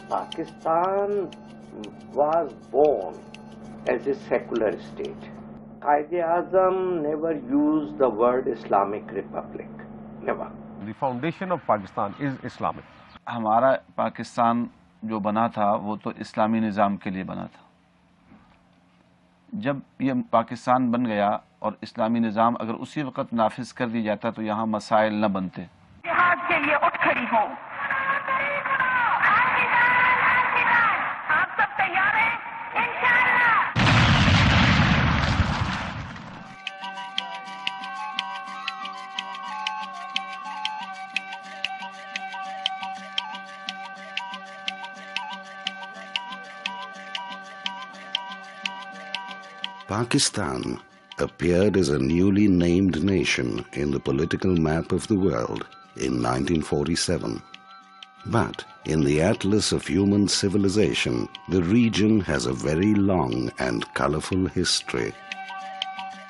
Pakistan was born as a secular state. Quaid-e-Azam never used the word Islamic Republic, never. The foundation of Pakistan is Islamic. हमारा पाकिस्तान जो बना था वो तो इस्लामी निज़ाम के लिए बना था. जब ये पाकिस्तान बन गया और इस्लामी निज़ाम अगर उसी वक्त नाफिज कर दिया जाता तो यहाँ मसाइल न बनते. जिहाद के लिए उठ खड़ी हो. आप सब तैयार हैं? इंशाअल्लाह. Pakistan appeared as a newly named nation in the political map of the world in 1947. But in the atlas of human civilization, the region has a very long and colorful history.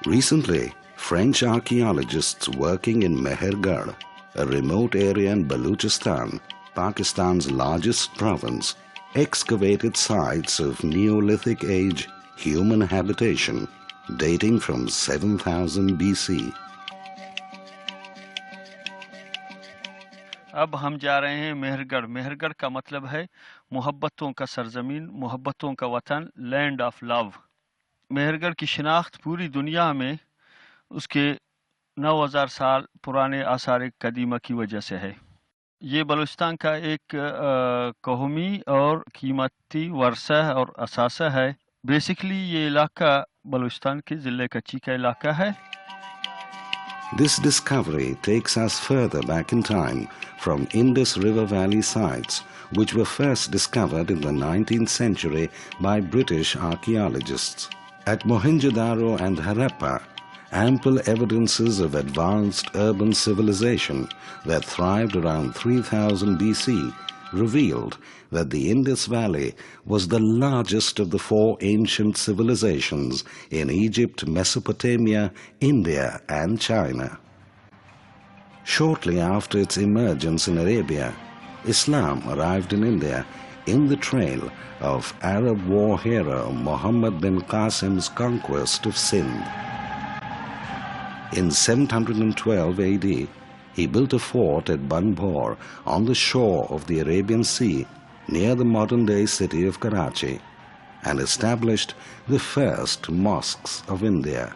Recently, French archaeologists working in Mehergarh, a remote area in Balochistan, Pakistan's largest province, excavated sites of Neolithic age human habitation dating from 7000 BC. अब हम जा रहे हैं मेहरगढ़. मेहरगढ़ का मतलब है मोहब्बतों का सरजमीन, मोहब्बतों का वतन, लैंड ऑफ लव. मेहरगढ़ की शिनाख्त पूरी दुनिया में उसके 9000 साल पुराने आसार कदीमा की वजह से है. ये बलूचिस्तान का एक कौमी और कीमती वर्सा और असासा है. बेसिकली ये इलाका बलूचिस्तान के ज़िले कच्ची का इलाका है. This discovery takes us further back in time from Indus River Valley sites, which were first discovered in the 19th century by British archaeologists. At Mohenjo-daro and Harappa, ample evidences of advanced urban civilization that thrived around 3000 BC revealed that the Indus Valley was the largest of the four ancient civilizations in Egypt, Mesopotamia, India and China. Shortly after its emergence in Arabia, Islam arrived in India in the trail of Arab war hero Muhammad bin Qasim's conquest of Sindh. In 712 AD, he built a fort at Banbhor on the shore of the Arabian Sea near the modern-day city of Karachi and established the first mosques of India.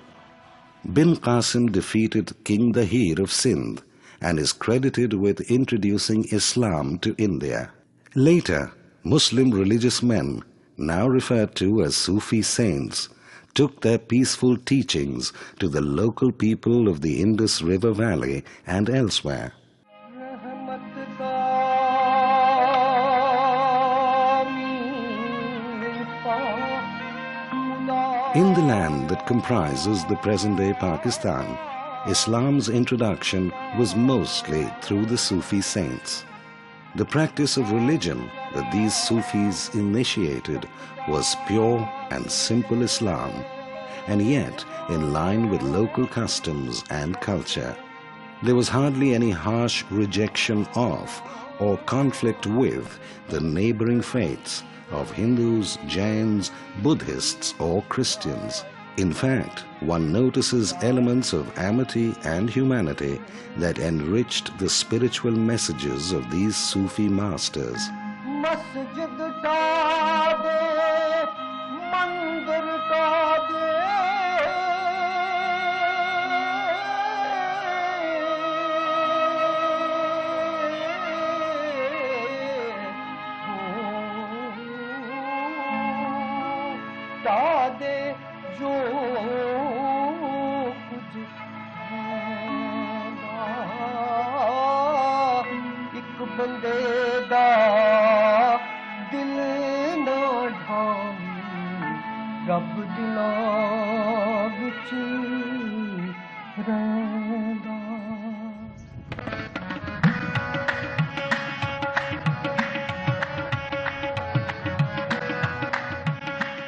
Bin Qasim defeated King Dahir of Sindh and is credited with introducing Islam to India. Later, Muslim religious men, now referred to as Sufi saints, took their peaceful teachings to the local people of the Indus River Valley and elsewhere. In the land that comprises the present-day Pakistan, Islam's introduction was mostly through the Sufi saints. The practice of religion that these Sufis initiated was pure and simple Islam, and yet in line with local customs and culture. There was hardly any harsh rejection of or conflict with the neighboring faiths of Hindus, Jains, Buddhists or Christians. In fact, one notices elements of amity and humanity that enriched the spiritual messages of these Sufi masters.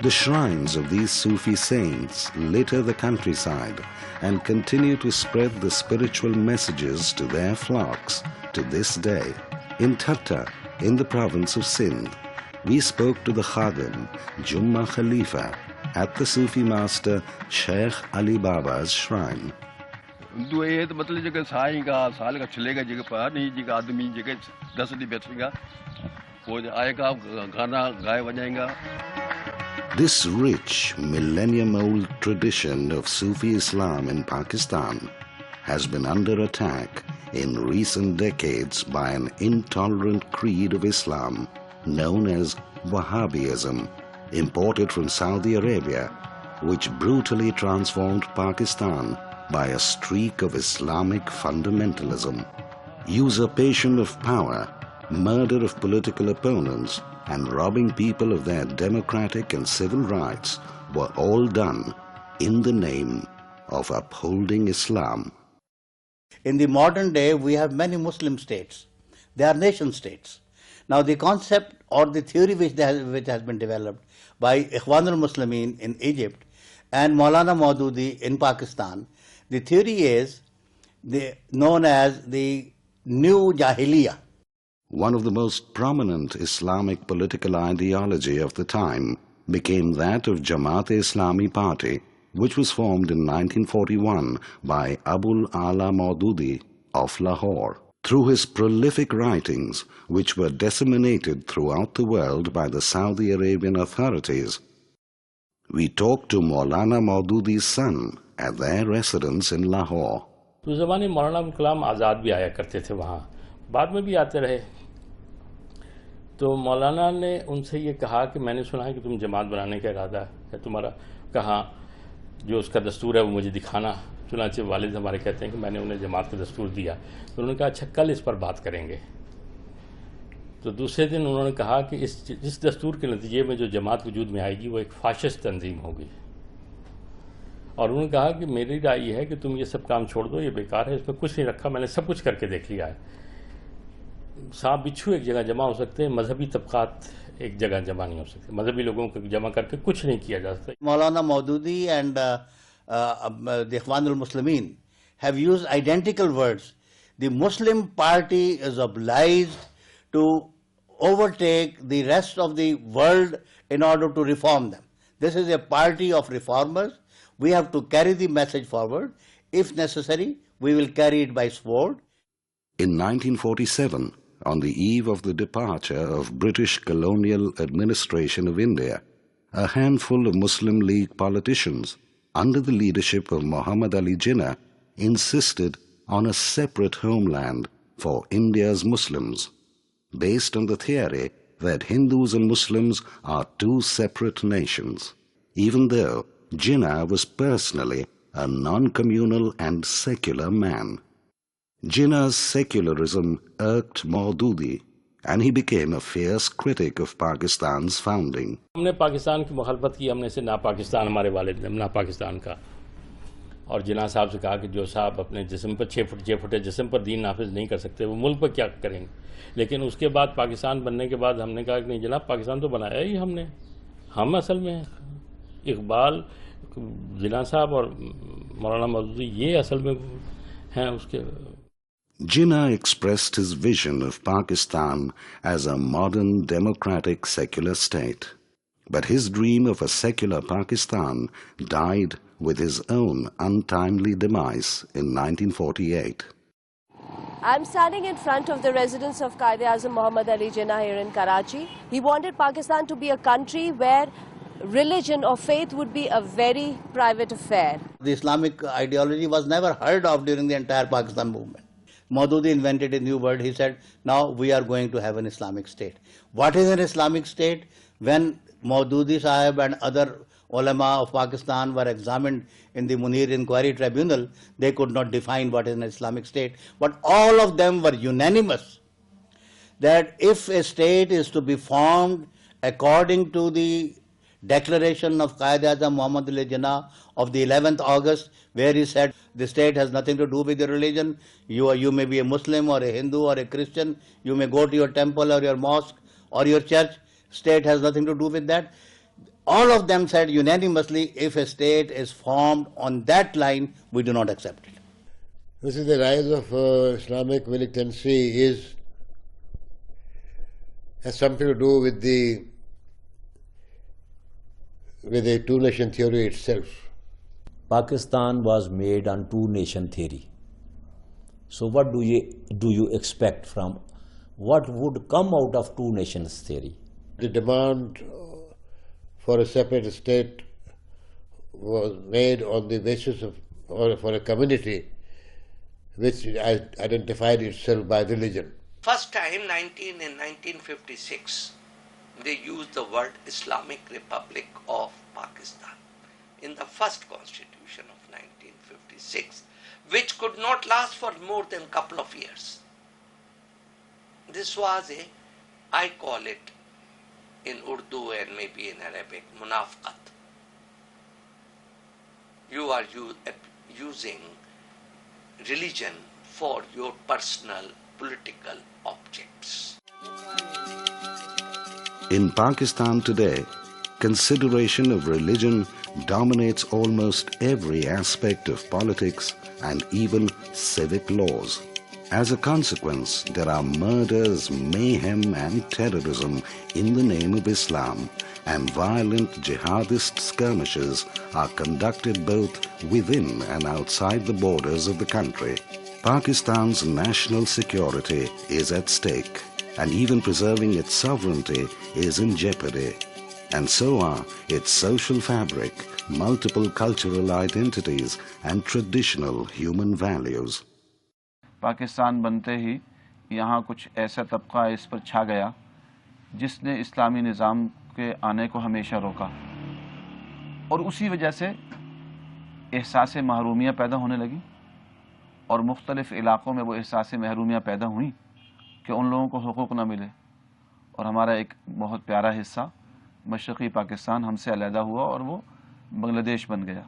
The shrines of these Sufi saints litter the countryside and continue to spread the spiritual messages to their flocks to this day. In Thatta, in the province of Sindh, we spoke to the Khadim, Jumma Khalifa, at the Sufi master Sheikh Ali Baba's shrine. तो ये तो मतलब जगह साई का साल का चलेगा जगह पर नहीं जगह आदमी जगह 10 दिन बैठेगा वो आएगा गाना गाए बजाएगा. This rich, millennium-old tradition of Sufi Islam in Pakistan has been under attack in recent decades by an intolerant creed of Islam known as Wahhabism, imported from Saudi Arabia, which brutally transformed Pakistan by a streak of Islamic fundamentalism. Usurpation of power, murder of political opponents, and robbing people of their democratic and civil rights were all done in the name of upholding Islam. In the modern day, we have many Muslim states. They are nation states. Now, the concept or the theory which has been developed by Ikhwan al-Muslimin in Egypt and Maulana Maududi in Pakistan, the theory is known as the New Jahiliyyah. One of the most prominent Islamic political ideology of the time became that of Jamaat-e-Islami Party, which was formed in 1941 by Abul Ala Maududi of Lahore. Through his prolific writings, which were disseminated throughout the world by the Saudi Arabian authorities, we talked to Maulana Maududi's son at their residence in Lahore. तो उस ज़माने मौलाना अब्दुल कलाम आज़ाद भी आया करते थे वहाँ, बाद में भी आते रहे. तो मौलाना ने उनसे ये कहा कि मैंने सुना है कि तुम जमात बनाने का इरादा है तुम्हारा. कहा जो उसका दस्तूर है वो मुझे दिखाना. चुनांचे वालिद हमारे कहते हैं कि मैंने उन्हें जमात का दस्तूर दिया. तो उन्होंने कहा अच्छा कल इस पर बात करेंगे. तो दूसरे दिन उन्होंने कहा कि इस दस्तूर के नतीजे में जो जमात वजूद में आएगी वो एक फाशिस्ट तंजीम होगी. और उन्होंने कहा कि मेरी राय ये है कि तुम ये सब काम छोड़ दो, ये बेकार है, इसमें कुछ नहीं रखा, मैंने सब कुछ करके देख लिया है. सांप बिच्छू एक जगह जमा हो सकते हैं, मजहबी तबकात एक जगह जमा नहीं हो सकते. मजहबी लोगों को जमा करके कुछ नहीं किया जा सकता. Maulana Maududi and the Ikhwan al-Muslimin have used identical words. The Muslim party is obliged to overtake the rest of the world in order to reform them. This is a party of reformers. We have to carry the message forward. If necessary, we will carry it by sword. In 1947, on the eve of the departure of British colonial administration of India, a handful of Muslim League politicians, under the leadership of Muhammad Ali Jinnah, insisted on a separate homeland for India's Muslims, based on the theory that Hindus and Muslims are two separate nations, even though Jinnah was personally a non-communal and secular man. Jinnah's secularism irked Maududi, and he became a fierce critic of Pakistan's founding. हमने पाकिस्तान की मुखालफत की, हमने से ना पाकिस्तान हमारे वालिद ने ना पाकिस्तान का. और जिन्ना साहब से कहा कि जो साहब अपने जिस्म पर 6 फुट जिस्म पर दीन नाफिज नहीं कर सकते वो मुल्क पर क्या करेंगे. लेकिन उसके बाद पाकिस्तान बनने के बाद हमने कहा कि नहीं जनाब, पाकिस्तान तो बनाया ही हमने, हम असल में इकबाल जिन्ना साहब और मौलाना मौदूदी ये असल में हैं उसके. Jinnah expressed his vision of Pakistan as a modern, democratic, secular state. But his dream of a secular Pakistan died with his own untimely demise in 1948. I'm standing in front of the residence of Quaid-e-Azam Muhammad Ali Jinnah here in Karachi. He wanted Pakistan to be a country where religion or faith would be a very private affair. The Islamic ideology was never heard of during the entire Pakistan movement. Maududi invented a new word. He said, now we are going to have an Islamic state. What is an Islamic state? When Maududi Sahib and other ulama of Pakistan were examined in the Munir Inquiry Tribunal, they could not define what is an Islamic state. But all of them were unanimous that if a state is to be formed according to the declaration of Quaid-e-Azam Muhammad Ali Jinnah of the 11th August, where he said the state has nothing to do with your religion. You may be a Muslim or a Hindu or a Christian. You may go to your temple or your mosque or your church. State has nothing to do with that. All of them said unanimously, if a state is formed on that line, we do not accept it. This is the rise of Islamic militancy has something to do with the with a two-nation theory itself. Pakistan was made on two-nation theory. So what do you expect from what would come out of two nations theory? The demand for a separate state was made on the basis of, or for a community which identified itself by religion. First time in 1956, they used the word Islamic Republic of Pakistan in the first constitution of 1956, which could not last for more than a couple of years. This was I call it in Urdu and maybe in Arabic, munafqat. You are using religion for your personal political objects. In Pakistan today, consideration of religion dominates almost every aspect of politics and even civic laws. As a consequence, there are murders, mayhem and terrorism in the name of Islam, and violent jihadist skirmishes are conducted both within and outside the borders of the country. Pakistan's national security is at stake, and even preserving its sovereignty is in jeopardy. And so are its social fabric, multiple cultural identities and traditional human values. Pakistan बनते ही यहाँ कुछ ऐसा तबका इस पर छा गया जिसने इस्लामी निज़ाम के आने को हमेशा रोका, और उसी वजह से एहसास महरूमियाँ पैदा होने लगी, और मुख्तलिफ़ इलाक़ों में वो एहसास महरूमियाँ पैदा हुई कि उन लोगों को हुकूक़ ना मिले, और हमारा एक बहुत प्यारा हिस्सा मशरक़ी पाकिस्तान हमसे अलहदा हुआ और वो बांग्लादेश बन गया.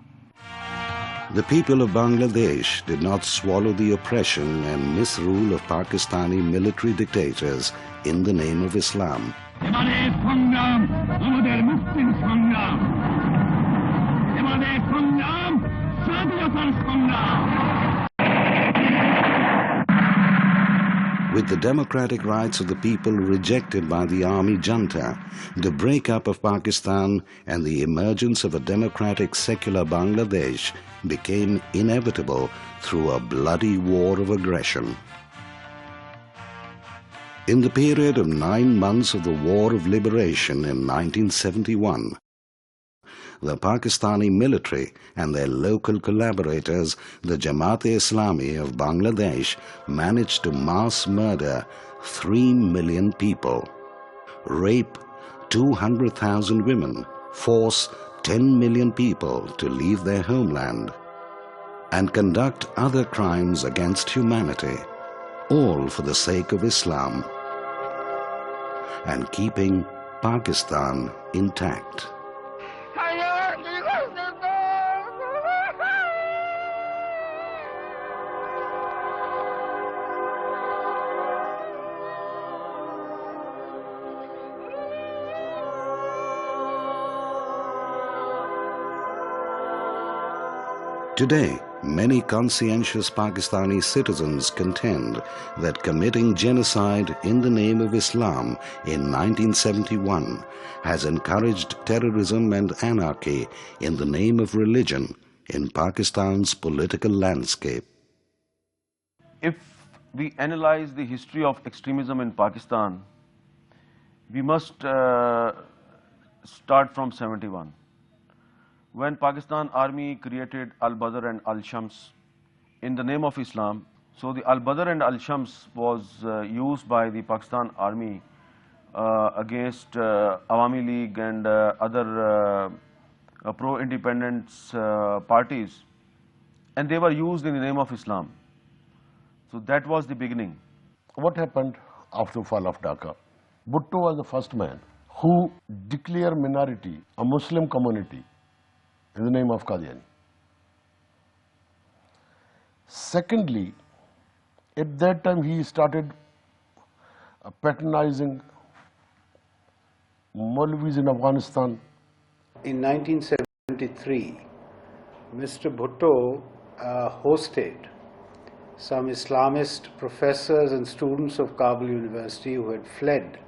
The people of Bangladesh did not swallow the oppression and misrule of Pakistani military dictators in the name of Islam. With the democratic rights of the people rejected by the army junta, the breakup of Pakistan and the emergence of a democratic secular Bangladesh became inevitable through a bloody war of aggression. In the period of 9 months of the War of Liberation in 1971, the Pakistani military and their local collaborators, the Jamaat-e-Islami of Bangladesh, managed to mass murder 3 million people, rape 200,000 women, force 10 million people to leave their homeland, and conduct other crimes against humanity, all for the sake of Islam and keeping Pakistan intact. Today, many conscientious Pakistani citizens contend that committing genocide in the name of Islam in 1971 has encouraged terrorism and anarchy in the name of religion in Pakistan's political landscape. If we analyze the history of extremism in Pakistan, we must start from 71. When Pakistan Army created Al-Badr and Al-Shams in the name of Islam, so the Al-Badr and Al-Shams was used by the Pakistan Army against Awami League and other pro-independence parties, and they were used in the name of Islam. So that was the beginning. What happened after the fall of Dhaka? Bhutto was the first man who declared minority, a Muslim community, in the name of Qadiani. Secondly, at that time he started patronizing Maulvis in Afghanistan. In 1973, Mr. Bhutto hosted some Islamist professors and students of Kabul University who had fled,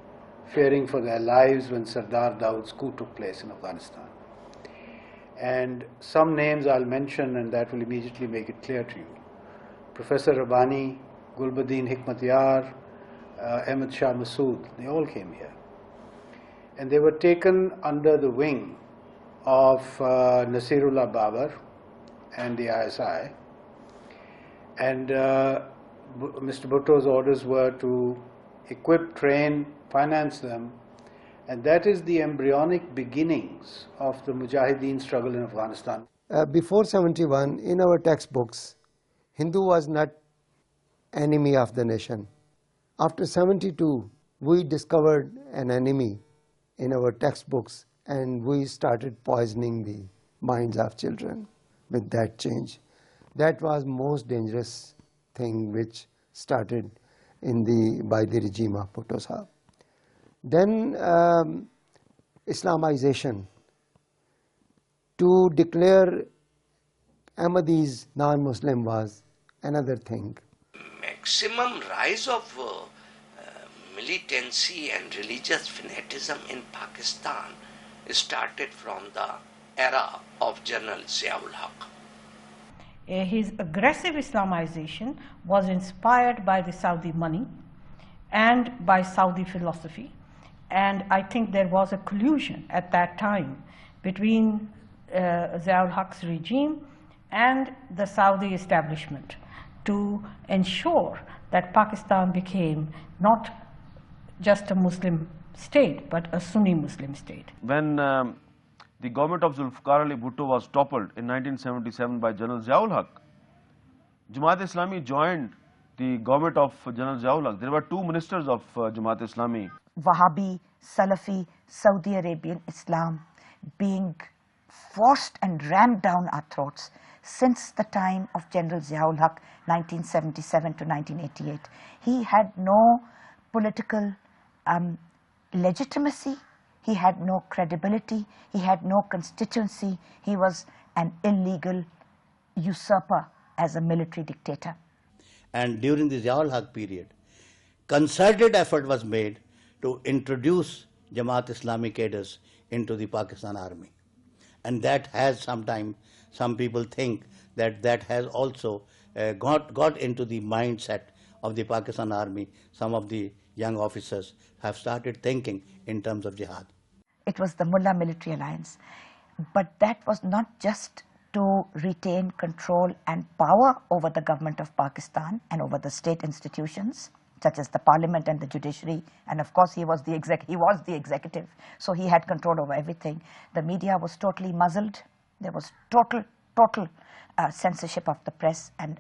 fearing for their lives when Sardar Dawood's coup took place in Afghanistan. And some names I'll mention, and that will immediately make it clear to you. Professor Rabbani, Gulbuddin Hikmatyar, Ahmed Shah Massoud, they all came here. And they were taken under the wing of Nasirullah Babar and the ISI. And Mr. Bhutto's orders were to equip, train, finance them, and that is the embryonic beginnings of the Mujahideen struggle in Afghanistan. Before 71, in our textbooks, Hindu was not enemy of the nation. After 72, we discovered an enemy in our textbooks, and we started poisoning the minds of children with that change. That was most dangerous thing which started by the regime of Bhutto Sahab. Then Islamization. To declare Ahmadis non-Muslim was another thing. Maximum rise of militancy and religious fanaticism in Pakistan started from the era of General Ziaul Haq. His aggressive Islamization was inspired by the Saudi money and by Saudi philosophy. And I think there was a collusion at that time between Ziaul Haq's regime and the Saudi establishment to ensure that Pakistan became not just a Muslim state, but a Sunni Muslim state. When the government of Zulfikar Ali Bhutto was toppled in 1977 by General Ziaul Haq, Jamaat Islami joined the government of General Ziaul Haq. There were two ministers of Jamaat Islami. Wahhabi, Salafi, Saudi Arabian Islam being forced and rammed down our throats since the time of General Ziaul Haq, 1977 to 1988. He had no political legitimacy, he had no credibility, he had no constituency, he was an illegal usurper as a military dictator. And during the Ziaul Haq period, concerted effort was made to introduce Jamaat Islami cadres into the Pakistan army. And that has sometimes, some people think that that has also got into the mindset of the Pakistan army. Some of the young officers have started thinking in terms of jihad. It was the Mullah military alliance. But that was not just to retain control and power over the government of Pakistan and over the state institutions, such as the parliament and the judiciary, and of course he was the executive, so he had control over everything. The media was totally muzzled. There was total censorship of the press and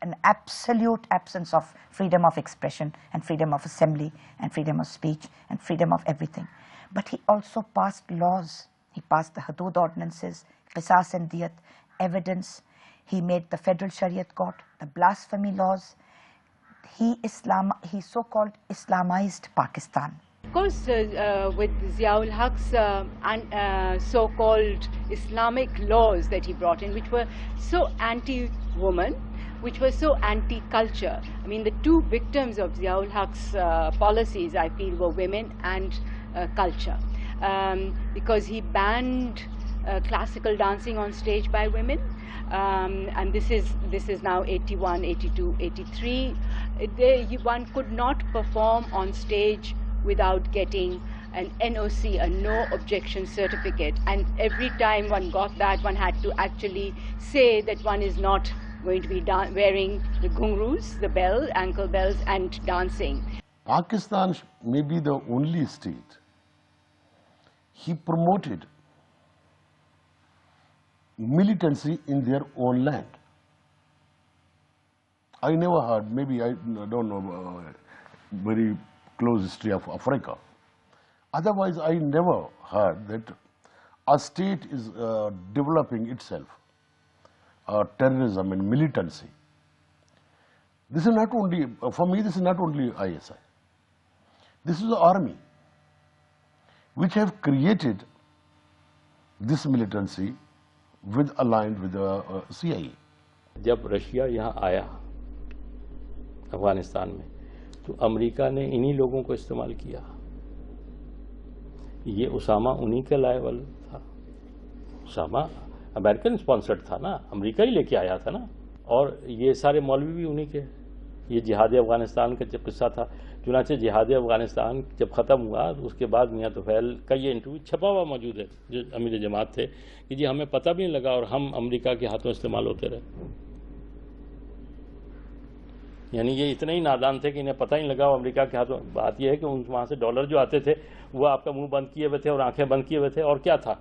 an absolute absence of freedom of expression and freedom of assembly and freedom of speech and freedom of everything. But he also passed laws. He passed the Hudud ordinances, Qisas and Diyat, evidence. He made the federal Shariat court, the blasphemy laws. He so-called Islamized Pakistan. Of course, with Ziaul Haq's so-called Islamic laws that he brought in, which were so anti-woman, which were so anti-culture. I mean, the two victims of Ziaul Haq's policies, I feel, were women and culture. Because he banned classical dancing on stage by women. And this is now 81, 82, 83. One could not perform on stage without getting an NOC, a no objection certificate. And every time one got that, one had to actually say that one is not going to be wearing the ghungroos, the bell, ankle bells, and dancing. Pakistan may be the only state. He promoted militancy in their own land. I never heard, maybe I don't know very close history of Africa. Otherwise, I never heard that a state is developing itself, terrorism and militancy. This is not only, for me, this is not only ISI. This is the army, which have created this militancy aligned with the CIA. जब Russia यहाँ आया अफगानिस्तान में, तो America ने इन्हीं लोगों को इस्तेमाल किया. ये उसामा उन्हीं के लायवल था. उसामा अमेरिकन स्पॉन्सर्ड था ना, अमेरिका ही लेके आया था ना। और ये सारे मौलवी भी उन्हीं के। ये जिहाद अफगानिस्तान का जब किस्सा था, चुनाचे जिहाद अफगानिस्तान जब ख़त्म हुआ तो उसके बाद मियाँ तुफैल का ये इंटरव्यू छपा हुआ मौजूद है जो अमीर जमात थे कि जी हमें पता भी नहीं लगा और हम अमेरिका के हाथों इस्तेमाल होते रहे। यानी ये इतने ही नादान थे कि इन्हें पता ही लगा अमेरिका के हाथों। बात यह है कि वहाँ से डॉलर जो आते थे वो आपका मुंह बंद किए हुए थे और आंखें बंद किए हुए थे, और क्या था।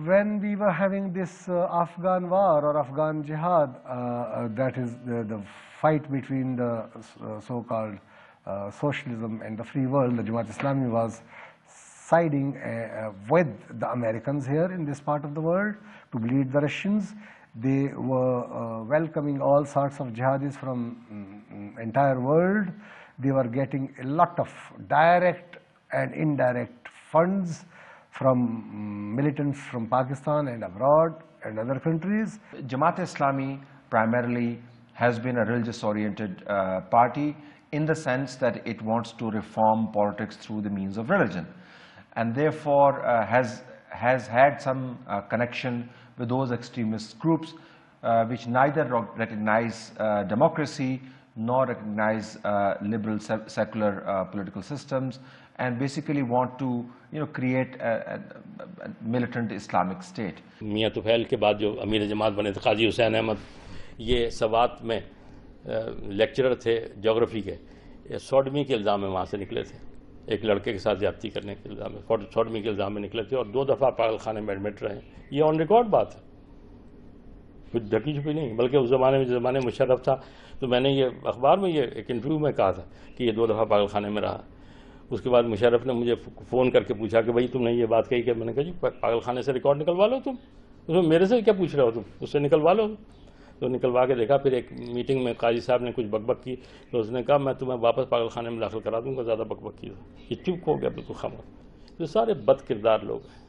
When we were having this Afghan war or Afghan jihad, that is the fight between the so-called socialism and the free world, the Jamaat Islami was siding with the Americans here in this part of the world to bleed the Russians. They were welcoming all sorts of jihadis from entire world. They were getting a lot of direct and indirect funds from militants from Pakistan and abroad and other countries. Jamaat Islami primarily has been a religious-oriented party in the sense that it wants to reform politics through the means of religion, and therefore has had some connection with those extremist groups which neither recognize democracy nor recognize liberal secular political systems, and basically want to create a militant Islamic state. मियाँ तुफैल के बाद जो अमीर जमात बने थे काजी हुसैन अहमद, ये सवात में lecturer थे ज्योग्राफी के, सॉडमी के इल्ज़ाम में वहाँ से निकले थे। एक लड़के के साथ ज्यादती करने के इल्ज़ाम में, सॉडमी के इल्ज़ाम में निकले थे और 2 दफ़ा पागल खाने में एडमिट रहे। ये ऑन रिकॉर्ड बात है, कुछ ढकी छुपी नहीं। बल्कि उस ज़माने में, जिस ज़माने में मुशर्रफ था, तो मैंने ये अखबार में ये एक इंटरव्यू में कहा था कि ये 2 दफ़ा पागल खाने में रहा। उसके बाद मुशर्रफ ने मुझे फ़ोन करके पूछा कि भाई तुमने ये बात कही कि मैंने कहा जी पागल खाने से रिकॉर्ड निकलवा लो तुम, उसमें मेरे से क्या पूछ रहे हो तुम, उससे निकलवा लो। तो निकलवा के देखा। फिर एक मीटिंग में काजी साहब ने कुछ बकबक की तो उसने कहा मैं तुम्हें वापस पागल खाने में दाखिल करा दूंगा, ज़्यादा बकबक की। ये चुप हो गया बिल्कुल खामोश। तो सारे बद किरदार लोग हैं,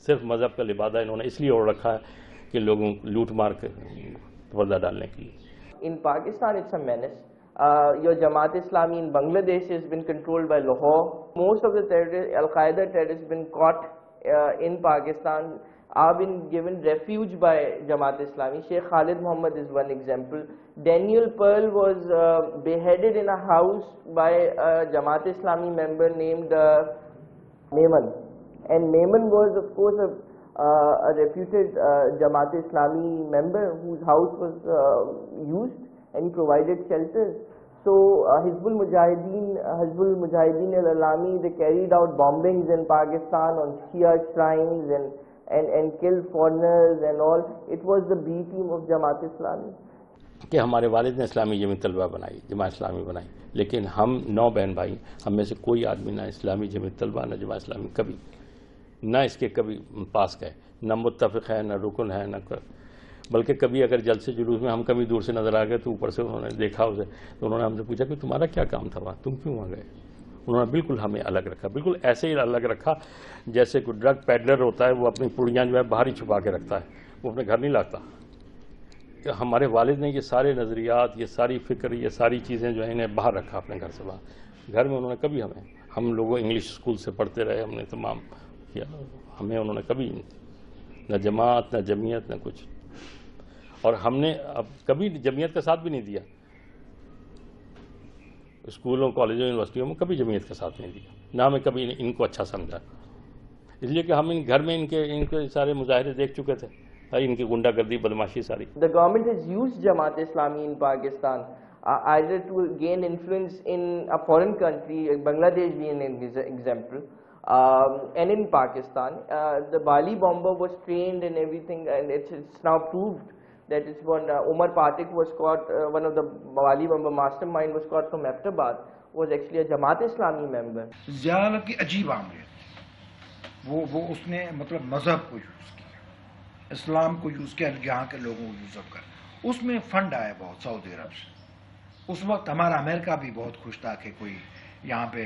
सिर्फ मज़हब का लिबादा इन्होंने इसलिए ओढ़ रखा है कि लोगों लूट मार के पर्दा डालने के लिए। In Pakistan, it's a menace. Your Jamaat Islami in Bangladesh has been controlled by Lahore. Most of the Al-Qaeda terrorists have been caught in Pakistan, are been given refuge by Jamaat Islami. Sheikh Khalid Muhammad is one example. Daniel Pearl was beheaded in a house by a Jamaat Islami member named Maiman. And Maiman was, of course, a reputed Jamaat Islami member whose house was used, and he provided shelters. So Hizbul Mujahideen al-Alami, they carried out bombings in Pakistan on Shia shrines and killed foreigners and all. It was the B team of Jamaat Islami. कि हमारे वालिद ने इस्लामी जमीयत तलबा बनाई, जमात इस्लामी बनाई, लेकिन हम 9 बहन भाई, हम में से कोई आदमी ना इस्लामी जमीयत तलबा ना जमात इस्लामी कभी ना इसके कभी पास गए, ना मुत्तफ़िक़ है, ना रुकन है, ना बल्कि कभी अगर जलसे जुलूस में हम कभी दूर से नज़र आ गए तो ऊपर से उन्होंने देखा उसे, तो उन्होंने हमसे पूछा कि तुम्हारा क्या काम था वहाँ, तुम क्यों वहाँ गए। उन्होंने बिल्कुल हमें अलग रखा, बिल्कुल ऐसे ही अलग रखा जैसे कोई ड्रग पैडलर होता है, वो अपनी पुड़ियाँ जो है बाहर ही छुपा के रखता है, वो अपने घर नहीं लाता। हमारे वालिद ने ये सारे नज़रियात, ये सारी फ़िक्र, ये सारी चीज़ें जो है इन्हें बाहर रखा अपने घर से बाहर। घर में उन्होंने कभी हम लोगों इंग्लिश स्कूल से पढ़ते रहे, हमने तमाम किया, हमें उन्होंने कभी न जमात न जमीयत न कुछ, और हमने अब कभी जमीयत का साथ भी नहीं दिया। स्कूलों, कॉलेजों, यूनिवर्सिटियों में कभी जमीयत का साथ नहीं दिया, ना हमें कभी इनको अच्छा समझा, इसलिए कि हम इन घर में इनके सारे मुजाहिरे देख चुके थे, इनकी गुंडागर्दी, बदमाशी सारी। The government has used Jamaat Islami in Pakistan either to gain influence in a foreign country, Bangladesh being an example, and in Pakistan. The Bali bomber was trained and everything, and it's now proved that it's when Umar Patik was caught, one of the Bali bomber mastermind was caught from Ahmedabad, was actually a Jamaat Islami member. Ziaul की अजीब आमलियत, वो उसने मतलब मज़हब को use किया, इस्लाम को use किया, यहाँ के लोगों को यूज़ कर, उसमें फंड आया बहुत सऊदी अरब से। उस वक्त हमारा अमेरिका भी बहुत खुश था कि कोई यहाँ पे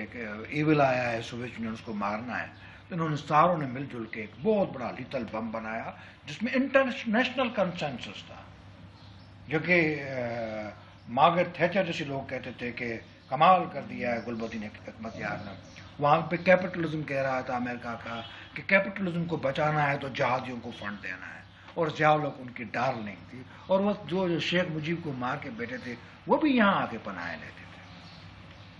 ईविल आया है, सोवियत यूनियन उसको मारना है, तो इन्होंने सारों ने मिलजुल के एक बहुत बड़ा लिथल बम बनाया जिसमें इंटरनेशनल कंसेंसस था, जो कि मार्गरेट थैचर जैसे लोग कहते थे कि कमाल कर दिया है गुलबदीन हिकमत यार ने। वहाँ पे कैपिटलिज्म कह रहा था अमेरिका का कि कैपिटलिज्म को बचाना है तो जहादियों को फंड देना है, और ज़िया-उल-हक उनकी डार्लिंग थी, और वो जो शेख मुजीब को मार के बैठे थे वो भी यहाँ आके पनाहे लेते थे।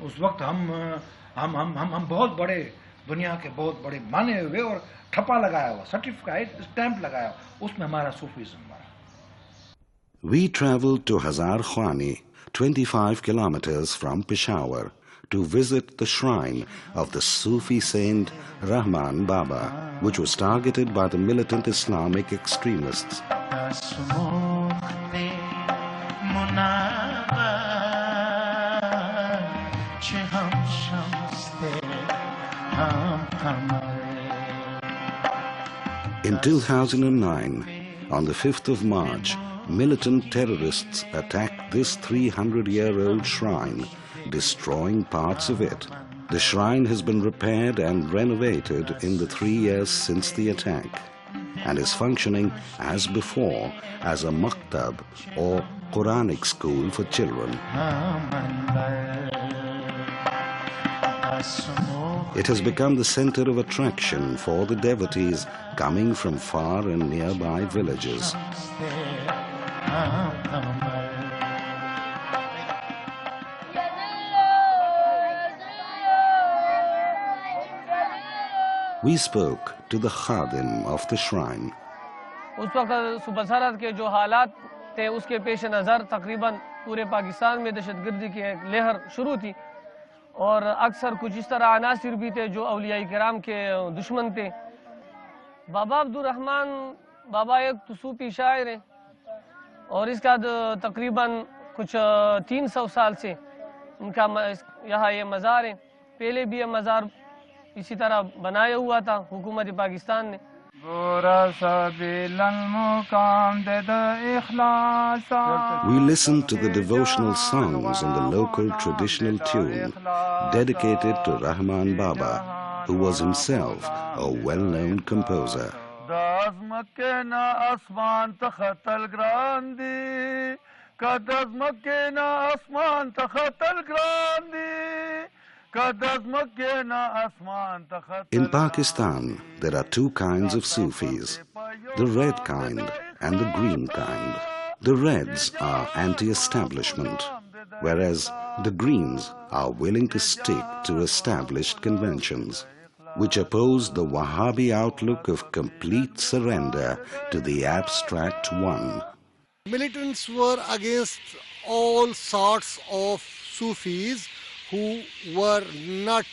उस वक्त हम बहुत बड़े, दुनिया के बहुत बड़े माने हुए और ठप्पा लगाया हुआ, सर्टिफिकेट स्टैंप लगाया हुआ, उसमें हमारा सूफीज़्म मरा। We travelled to Hazar Khwani, 25 kilometers from Peshawar, to visit the shrine of the Sufi saint Rahman Baba, which was targeted by the militant Islamic extremists. In 2009, on the 5th of March, militant terrorists attacked this 300-year-old shrine, destroying parts of it. The shrine has been repaired and renovated in the 3 years since the attack and is functioning as before as a maktab or Quranic school for children. It has become the center of attraction for the devotees coming from far and nearby villages. We spoke to the khadim of the shrine. उस वक्त सुबह के जो हालात थे उसके पेश नज़र तकरीबन पूरे पाकिस्तान में दहशतगर्दी की एक लहर शुरू थी और अक्सर कुछ इस तरह अनासिर भी थे जो औलिया किराम के दुश्मन थे। बाबा अब्दुल रहमान बाबा एक सूफी शायर हैं और इसका तकरीबन कुछ 300 साल से उनका यहाँ ये मज़ार है। पहले भी ये मज़ार इसी तरह बनाया हुआ था हुकूमत पाकिस्तान ने। We listened to the devotional songs in the local traditional tune dedicated to Rahman Baba, who was himself a well-known composer. In Pakistan, there are two kinds of Sufis, the red kind and the green kind. The reds are anti-establishment, whereas the greens are willing to stick to established conventions, which oppose the Wahhabi outlook of complete surrender to the abstract one. Militants were against all sorts of Sufis who were not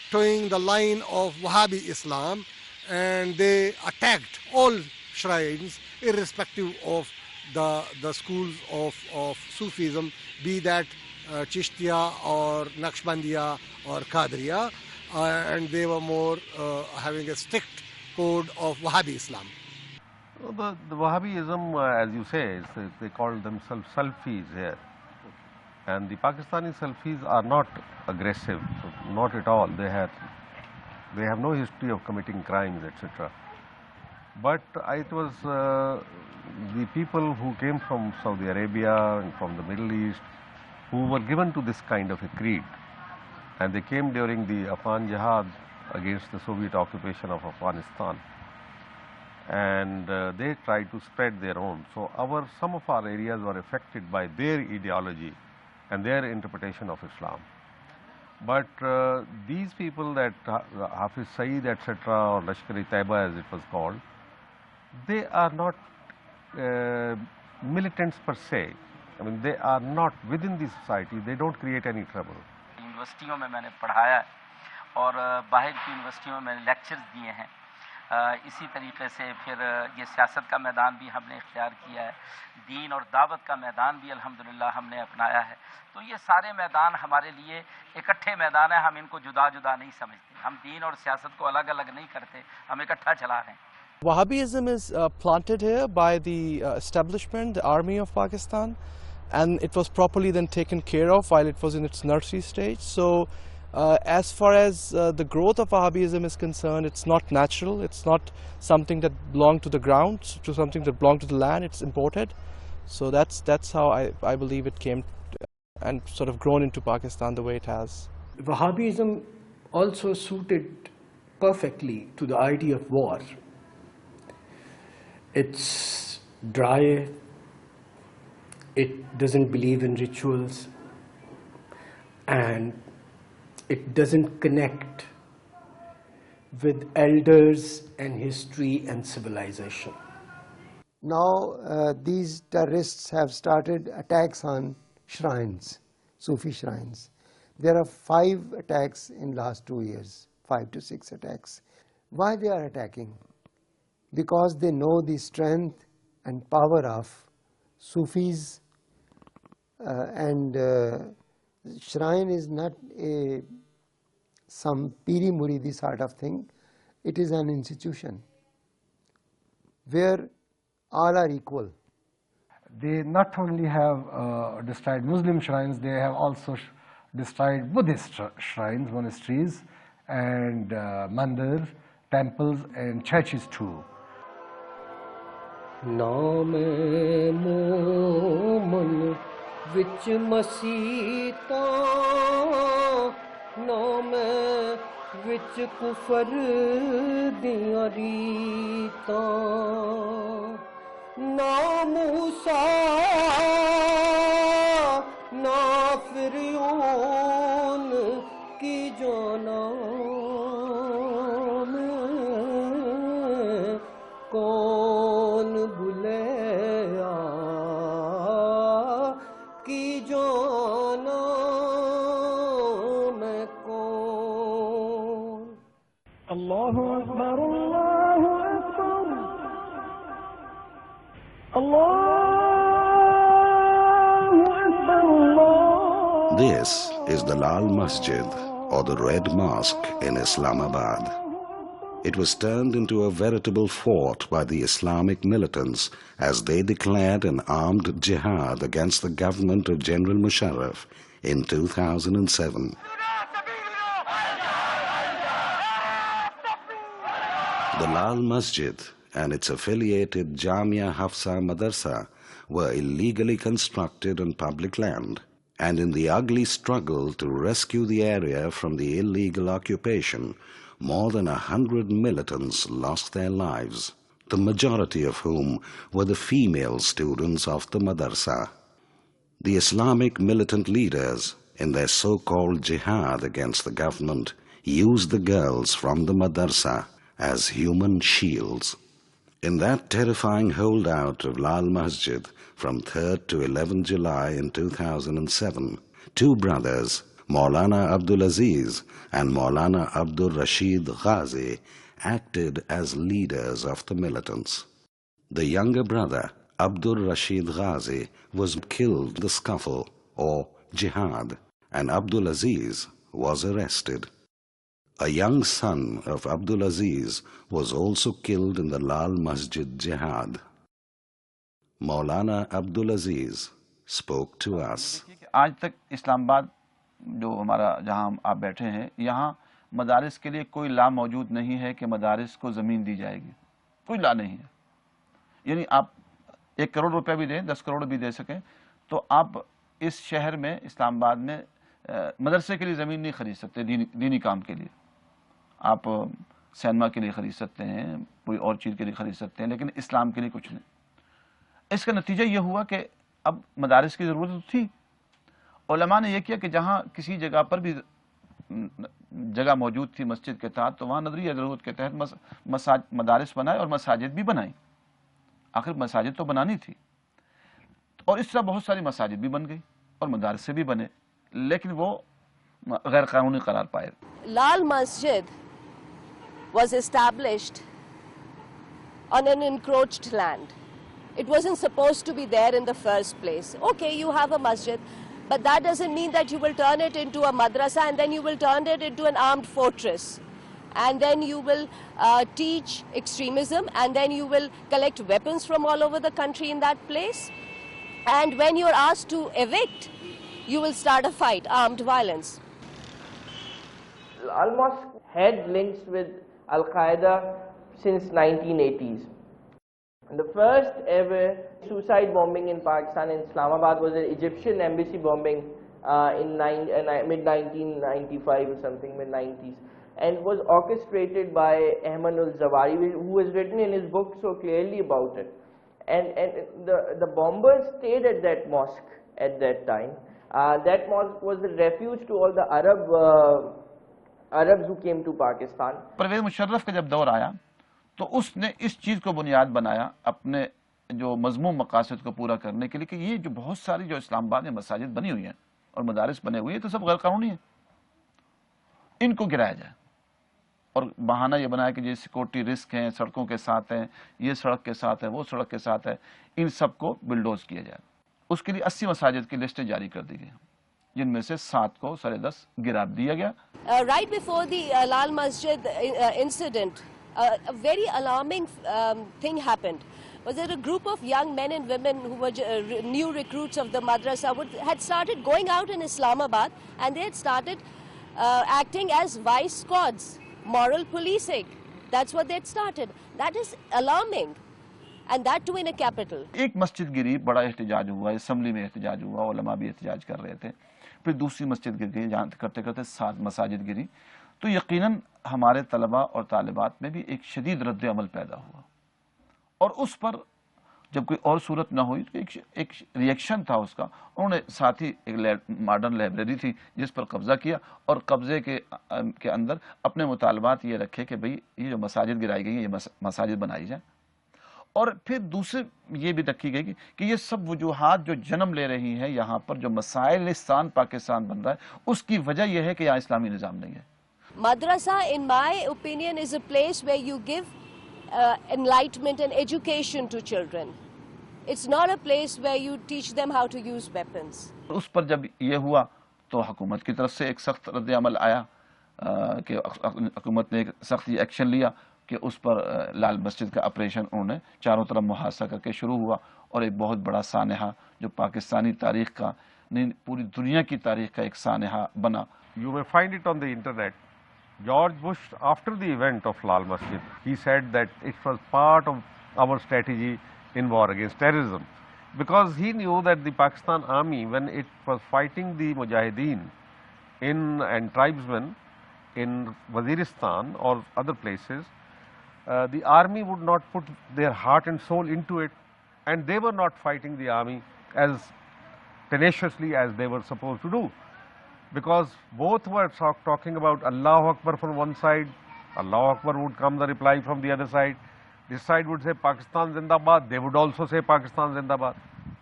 towing the line of Wahhabi Islam, and they attacked all shrines irrespective of the schools of Sufism, be that Chishtiya or Naqshbandiya or Qadriya, and they were more having a strict code of Wahhabi Islam. The Wahhabism, as you say, they call themselves Salafis here. And the Pakistani Salafis are not aggressive, not at all. They have no history of committing crimes, etc. But it was the people who came from Saudi Arabia and from the Middle East who were given to this kind of a creed. And they came during the Afghan Jihad against the Soviet occupation of Afghanistan. And they tried to spread their own. So some of our areas were affected by their ideology and their interpretation of Islam. But these people that Hafiz Saeed, etc., or Lashkar-e-Taiba as it was called, they are not militants per se. I mean, they are not within the society, they don't create any trouble. यूनिवर्सिटियों में मैंने पढ़ाया है और बाहर की यूनिवर्सिटियों में मैंने lectures दिए हैं। इसी तरीके से फिर ये सियासत का मैदान भी हमने इख्तियार किया है, दीन और दावत का मैदान भी अल्हम्दुलिल्लाह हमने अपनाया है। तो ये सारे मैदान हमारे लिए इकट्ठे मैदान है, हम इनको जुदा जुदा नहीं समझते। हम दीन और सियासत को अलग अलग नहीं करते, हम इकट्ठा चला रहे हैं। Wahhabism is planted here by the establishment, the army of Pakistan, and it was properly then taken care of while it was in its nursery stage. So as far as the growth of Wahhabism is concerned, it's not natural, it's not something that belonged to the ground, to something that belonged to the land, it's imported. So that's how I believe it came and sort of grown into Pakistan the way it has. Wahhabism also suited perfectly to the idea of war. It's dry, it doesn't believe in rituals, and it doesn't connect with elders and history and civilization. Now these terrorists have started attacks on shrines, Sufi shrines. There are 5 attacks in last 2 years, 5 to 6 attacks. Why they are attacking? Because they know the strength and power of Sufis, and shrine is not some piri muridi sort of thing. It is an institution where all are equal. They not only have destroyed Muslim shrines, they have also destroyed Buddhist shrines, monasteries, and mandirs, temples, and churches too. ਨਾਮ ਮੋਮਨ ਵਿੱਚ ਮਸੀਤਾਂ ਨਾਮ ਵਿੱਚ ਕੁਫਰ ਦੀਆਂ ਰੀਤਾਂ ਨਾ ਮੂਸਾ ਨਾ ਫਿਰਊਨ ਕੀ ਜਾਨਾ कौन भुलया की जाना मैं कौन अल्लाहु अकबर अल्लाहु अकबर अल्लाहु अकबर अल्लाह. This is the Lal Masjid, or the Red Mosque in Islamabad. It was turned into a veritable fort by the Islamic militants as they declared an armed jihad against the government of General Musharraf in 2007. The Lal Masjid and its affiliated Jamia Hafsa Madrasa were illegally constructed on public land, and in the ugly struggle to rescue the area from the illegal occupation, more than 100 militants lost their lives, the majority of whom were the female students of the madrasa. The Islamic militant leaders, in their so-called jihad against the government, used the girls from the madrasa as human shields. In that terrifying holdout of Lal Masjid from 3rd to 11th July in 2007, 2 brothers, Maulana Abdul Aziz and Maulana Abdul Rashid Ghazi, acted as leaders of the militants. The younger brother, Abdul Rashid Ghazi, was killed in the scuffle, or jihad, and Abdul Aziz was arrested. A young son of Abdul Aziz was also killed in the Lal Masjid jihad. Maulana Abdul Aziz spoke to us. आज तक इस्लामाबाद जो हमारा जहां आप बैठे हैं, यहाँ मदारिस के लिए कोई ला मौजूद नहीं है कि मदारिस को ज़मीन दी जाएगी, कोई ला नहीं है. यानी आप 1 करोड़ रुपया भी दें, 10 करोड़ भी दे सकें, तो आप इस शहर में इस्लामाबाद में मदरसे के लिए ज़मीन नहीं खरीद सकते. दीनी काम के लिए आप सिनेमा के लिए खरीद सकते हैं, कोई और चीज़ के लिए खरीद सकते हैं, लेकिन इस्लाम के लिए कुछ नहीं. इसका नतीजा ये हुआ कि अब मदारिस की ज़रूरत थी. उलमा ने यह किया कि जहाँ किसी जगह पर भी जगह मौजूद थी मस्जिद के तहत, तो वहाँ नजरिया ज़रूरत के तहत मदारिस बनाए और मसाजिद भी बनाई. आखिर मसाजिद तो बनानी थी, और इस तरह बहुत सारी मसाजिद भी बन गई और मदारिस भी बने, लेकिन वो गैर कानूनी करार पाए. Lal Masjid was established on an encroached land. It wasn't supposed to be there in the first place. Okay, you have a masjid, but that doesn't mean that you will turn it into a madrasa and then you will turn it into an armed fortress. And then you will teach extremism, and then you will collect weapons from all over the country in that place. And when you're asked to evict, you will start a fight, armed violence. Al Mosque had links with Al-Qaeda since 1980s. The first ever suicide bombing in Pakistan in Islamabad was an Egyptian embassy bombing in mid-1995 or something, mid-90s. and was orchestrated by Ahmad al-Zawahiri, who has written in his book so clearly about it. And the bombers stayed at that mosque at that time. That mosque was the refuge to all the Arabs who came to Pakistan. Parvez Musharraf का जब दौर आया तो उसने इस चीज़ को बुनियाद बनाया अपने जो मजमूम मकासद को पूरा करने के लिए कि ये जो बहुत सारी जो इस्लामाबाद में मसाजिद बनी हुई हैं और मदारिस बने हुए हैं तो सब गैर कानूनी है, इनको गिराया जाए। और बहाना ये बनाया कि ये सिक्योरिटी रिस्क हैं, सड़कों के साथ हैं, ये सड़क के साथ है, वो सड़क के साथ है, इन सबको बिल्डोज किया जाए। उसके लिए 80 मसाजिद की लिस्टें जारी कर दी गई, जिनमें से 7 को 10.5 गिरा दिया गया। Right before the Lal Masjid incident, a very alarming thing happened. Was there a group of young men and women who were new recruits of the madrasa had started going out in Islamabad, and they had started acting as vice squads, moral policing. That's what they had started. That is alarming, and that too in a capital. एक मस्जिद गिरी, बड़ा एहतजाज हुआ, assembly में एहतजाज हुआ, उलमा भी एहतजाज कर रहे थे। फिर दूसरी मस्जिद गिर गई, जहाँ करते करते 7 मसाजिद गिरी। तो यकीनन हमारे तलबा और तालिबात में भी एक शदीद रद्द अमल पैदा हुआ, और उस पर जब कोई और सूरत ना हुई तो एक रिएक्शन था उसका। उन्होंने साथ ही एक मॉडर्न लाइब्रेरी थी जिस पर कब्जा किया, और कब्जे के अंदर अपने मुतालबात ये रखे कि भाई ये जो मसाजिद गिराई गई हैं ये मसाजिद बनाई जाए। और फिर दूसरे ये भी रखी गई कि ये सब वजूहात जो जन्म ले रही हैं यहाँ पर, जो मसाइलिस्तान पाकिस्तान बन रहा है, उसकी वजह यह है कि यहाँ इस्लामी निज़ाम नहीं है। Madrasa, in my opinion, is a place where you give enlightenment and education to children. It's not a place where you teach them how to use weapons. उस पर जब ये हुआ तो हुकूमत की तरफ से एक सख्त रद्द अमल आया कि हुकूमत ने एक सख्त एक्शन लिया कि उस पर लाल मस्जिद का ऑपरेशन उन्होंने चारों तरफ मुहासा करके शुरू हुआ, और एक बहुत बड़ा सानहा जो पाकिस्तानी तारीख का नहीं पूरी दुनिया की तारीख का एक सानहा बना। You may find it on the internet. George Bush, after the event of Lal Masjid, he said that it was part of our strategy in war against terrorism, because he knew that the Pakistan army, when it was fighting the Mujahideen and tribesmen in Waziristan or other places, the army would not put their heart and soul into it, and they were not fighting the army as tenaciously as they were supposed to do, because both were talking about Allahu Akbar from one side, Allahu Akbar would come the reply from the other side. This side would say Pakistan Zindabad, they would also say Pakistan Zindabad.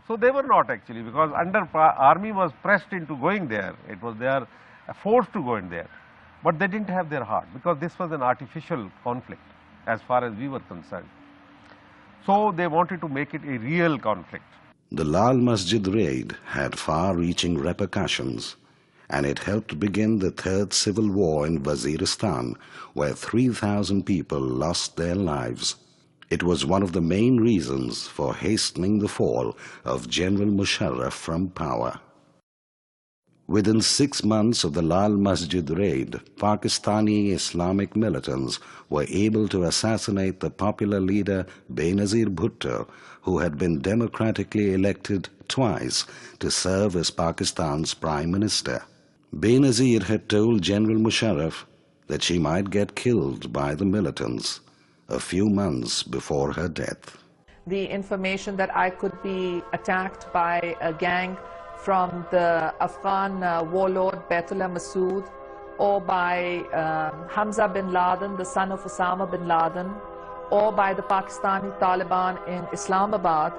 So they were not actually, because army was pressed into going there. It was their forced to go in there, but they didn't have their heart, because this was an artificial conflict as far as we were concerned. So they wanted to make it a real conflict. The Lal Masjid raid had far-reaching repercussions, and it helped begin the Third Civil War in Waziristan, where 3,000 people lost their lives. It was one of the main reasons for hastening the fall of General Musharraf from power. Within 6 months of the Lal Masjid raid, Pakistani Islamic militants were able to assassinate the popular leader Benazir Bhutto, who had been democratically elected twice to serve as Pakistan's Prime Minister. Benazir had told General Musharraf that she might get killed by the militants a few months before her death. The information that I could be attacked by a gang from the Afghan warlord Baitullah Masood, or by Hamza bin Laden, the son of Osama bin Laden, or by the Pakistani Taliban in Islamabad.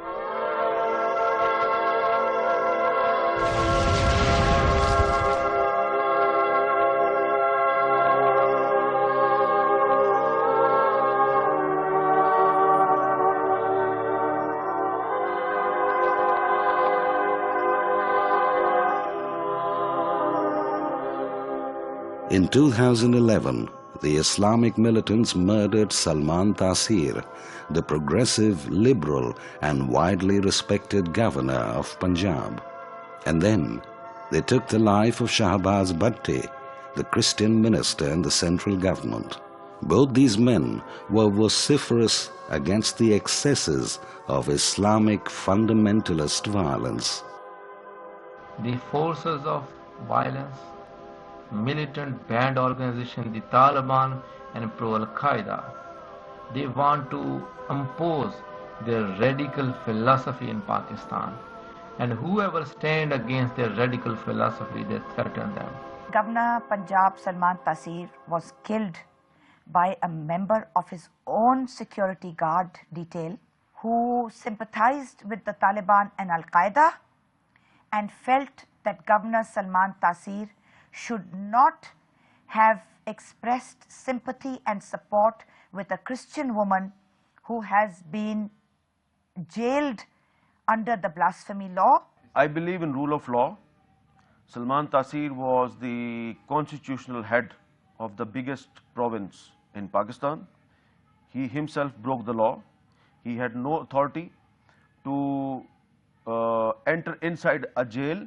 In 2011, the Islamic militants murdered Salman Taseer, the progressive, liberal and widely respected governor of Punjab. And then they took the life of Shahbaz Bhatti, the Christian minister in the central government. Both these men were vociferous against the excesses of Islamic fundamentalist violence. The forces of violence militant band organization, the Taliban, and pro-Al-Qaeda. They want to impose their radical philosophy in Pakistan. And whoever stand against their radical philosophy, they threaten them. Governor Punjab Salman Taseer was killed by a member of his own security guard detail who sympathized with the Taliban and Al-Qaeda and felt that Governor Salman Taseer should not have expressed sympathy and support with a Christian woman who has been jailed under the blasphemy law. I believe in rule of law. Salman Taseer was the constitutional head of the biggest province in Pakistan. He himself broke the law. He had no authority to enter inside a jail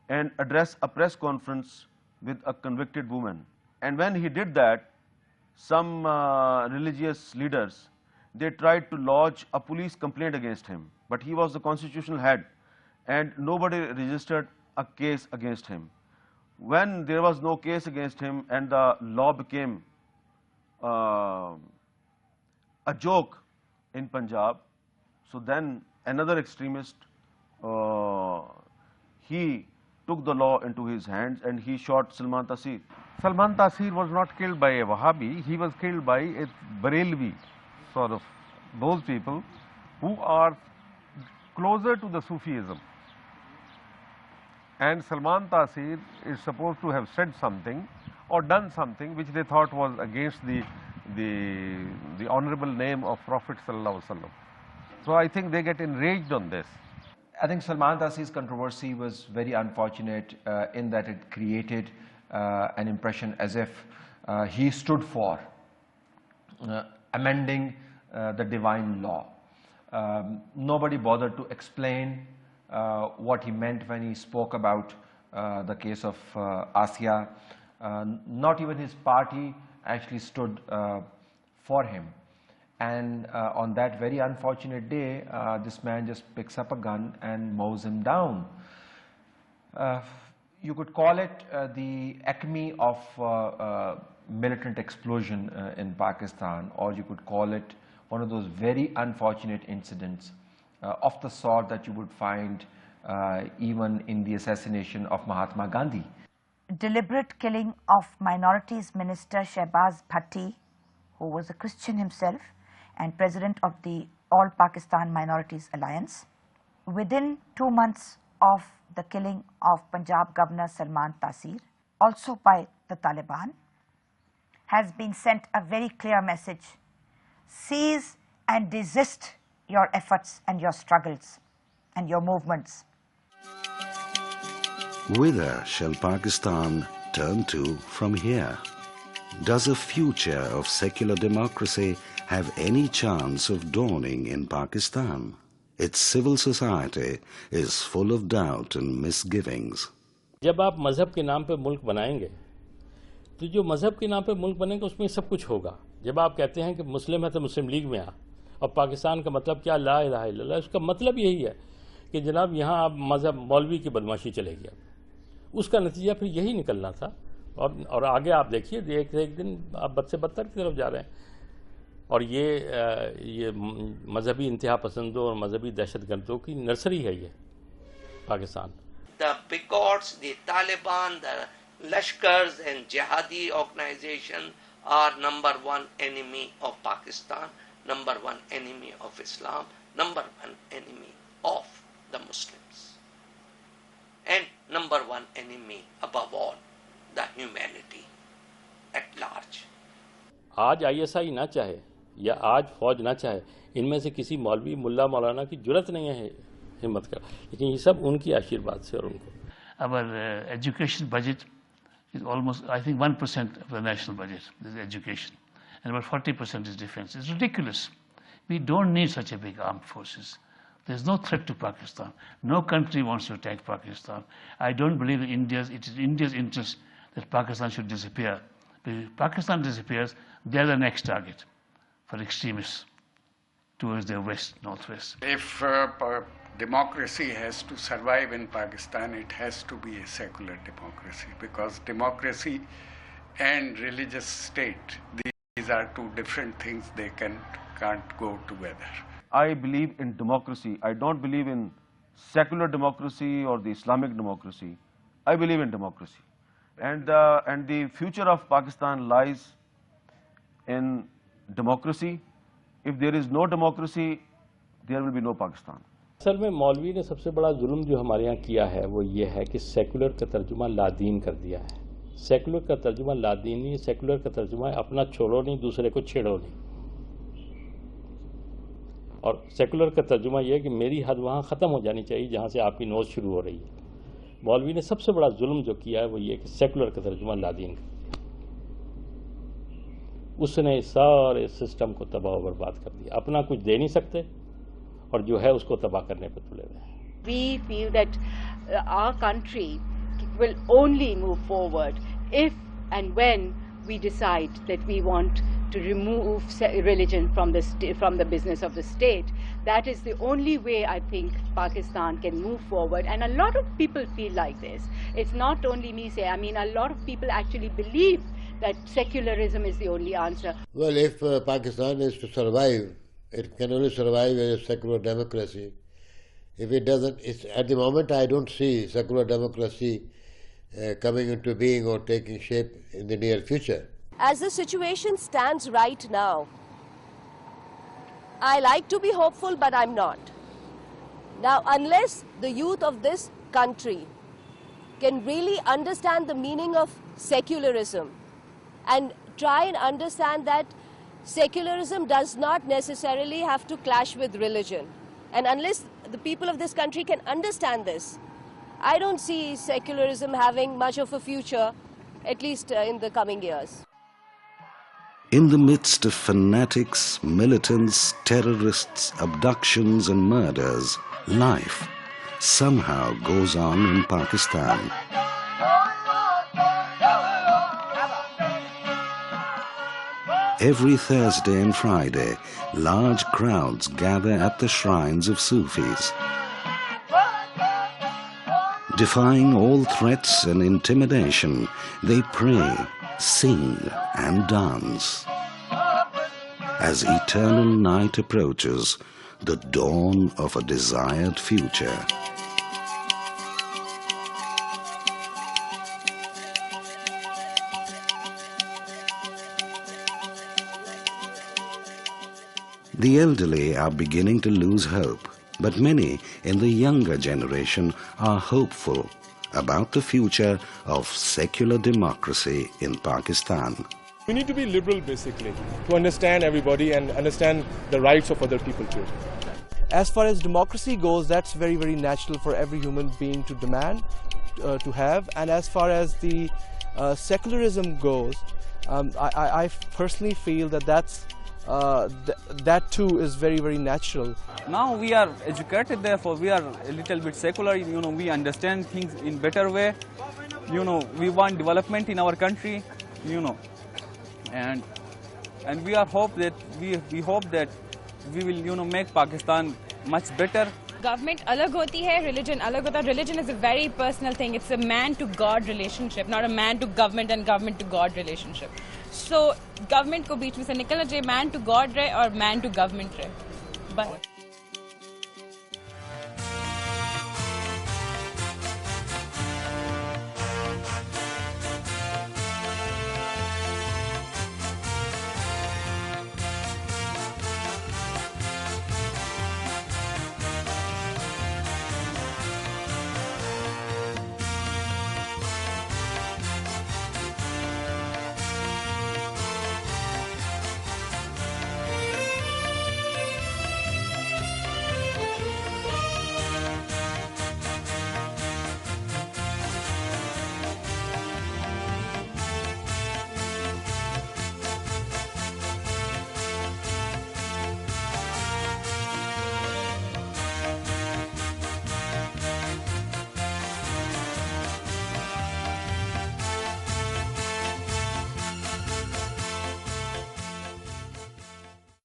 and address a press conference with a convicted woman. And when he did that, some religious leaders, they tried to lodge a police complaint against him. But he was the constitutional head and nobody registered a case against him. When there was no case against him and the law became a joke in Punjab, so then another extremist, he took the law into his hands and he shot Salman Taseer. Salman Taseer was not killed by a Wahhabi, he was killed by a Barelvi, sort of those people who are closer to the Sufism. And Salman Taseer is supposed to have said something or done something which they thought was against the honorable name of Prophet Sallallahu Alaihi Wasallam. So I think they get enraged on this. I think Salman Taseer's controversy was very unfortunate in that it created an impression as if he stood for amending the divine law. Nobody bothered to explain what he meant when he spoke about the case of Asiya. Not even his party actually stood for him. And on that very unfortunate day, this man just picks up a gun and mows him down. You could call it the acme of militant explosion in Pakistan, or you could call it one of those very unfortunate incidents of the sort that you would find even in the assassination of Mahatma Gandhi. Deliberate killing of minorities minister Shehbaz Bhatti, who was a Christian himself and president of the All Pakistan Minorities Alliance. Within 2 months of the killing of Punjab Governor Salman Taseer, also by the Taliban, has been sent a very clear message: cease and desist your efforts and your struggles and your movements. Whither shall Pakistan turn to from here? Does a future of secular democracy have any chance of dawning in Pakistan? Its civil society is full of doubt and misgivings. जब आप मजहब के नाम पे मुल्क बनाएंगे, तो जो मजहब के नाम पे मुल्क बनेगा उसमें सब कुछ होगा. जब आप कहते हैं कि मुस्लिम है तो मुस्लिम लीग में आ, और पाकिस्तान का मतलब क्या, ला इलाहा इल्लल्लाह, उसका मतलब यही है कि जनाब यहाँ आप मजहब मौलवी की बदमाशी चलेगी. अब उसका नतीजा फिर यही निकलना था. और आगे आप देखिए, एक दिन आप बद से बदतर की तरफ जा रहे हैं. और ये मजहबी इंतहा पसंदों और मजहबी दहशतगर्दों की नर्सरी है ये Pakistan. The bigots, the Taliban, the Lashkars and Jihadi organization are number one enemy of Pakistan, number one enemy of Islam, number one enemy of the Muslims, and number one enemy above all, the humanity at large. आज ISI ना चाहे या आज फौज ना चाहे, इनमें से किसी मौलवी मुल्ला मौलाना की जुरत नहीं है हिम्मत कर, लेकिन ये सब उनकी आशीर्वाद से और उनको. Our education budget is almost, I think, 1% of the national budget is education, and about 40% is defense. It's ridiculous. We don't need such a big armed forces. There's no threat to Pakistan. No country wants to attack Pakistan. I don't believe it is India's interest that Pakistan should disappear. But if Pakistan disappears, they're the next target for extremists towards their west, northwest. If democracy has to survive in Pakistan, it has to be a secular democracy, because democracy and religious state, these are two different things, they can't go together. I believe in democracy. I don't believe in secular democracy or the Islamic democracy. I believe in democracy. And the future of Pakistan lies in democracy. If there is no democracy, there will be no Pakistan. असल में मौलवी ने सबसे बड़ा जुल्म जो हमारे यहाँ किया है वो ये है कि सेकुलर का तर्जुमा लादीन कर दिया है। सेकुलर का तर्जुमा लादीन नहीं, सेकुलर का तर्जुमा अपना छोड़ो नहीं, दूसरे को छेड़ो नहीं। और सेकुलर का तर्जुमा ये है कि मेरी हद वहाँ ख़त्म हो जानी चाहिए जहाँ से आपकी नोज शुरू हो रही है। मौलवी ने सबसे बड़ा जुल्म जो किया है वो ये कि सेकुलर का तर्जुमा लादीन कर दिया। उसने सारे सिस्टम को तबाह बर्बाद कर दिया। अपना कुछ दे नहीं सकते और जो है उसको तबाह करने पर तुले हुए हैं। We feel that our country will only move forward if and when we decide that we want to remove religion from the business of the state. That is the only way I think Pakistan can move forward, and a lot of people feel like this. It's not only me saying, I mean a lot of people actually believe that secularism is the only answer. Well, if Pakistan is to survive, it can only survive as a secular democracy. If it doesn't, at the moment I don't see secular democracy coming into being or taking shape in the near future. As the situation stands right now, I like to be hopeful, but I'm not. Now, unless the youth of this country can really understand the meaning of secularism and try and understand that secularism does not necessarily have to clash with religion, and unless the people of this country can understand this, I don't see secularism having much of a future, at least in the coming years. In the midst of fanatics, militants, terrorists, abductions and murders, life somehow goes on in Pakistan. Every Thursday and Friday, large crowds gather at the shrines of Sufis. Defying all threats and intimidation, they pray, sing and dance. As eternal night approaches, the dawn of a desired future. The elderly are beginning to lose hope, but many in the younger generation are hopeful about the future of secular democracy in Pakistan. We need to be liberal basically, to understand everybody and understand the rights of other people too. As far as democracy goes, that's very, very natural for every human being to demand, to have. And as far as the secularism goes, I personally feel that that too is very, very natural. Now we are educated, therefore we are a little bit secular, we understand things in better way, we want development in our country, and we are hope that we hope that we will make Pakistan much better. Government alag hoti hai, religion alag hota. Religion is a very personal thing. It's a man to God relationship, not a man to government and government to God relationship. So government ko beech mein se nikalna chahiye, man to God rahe or man to government rahe. But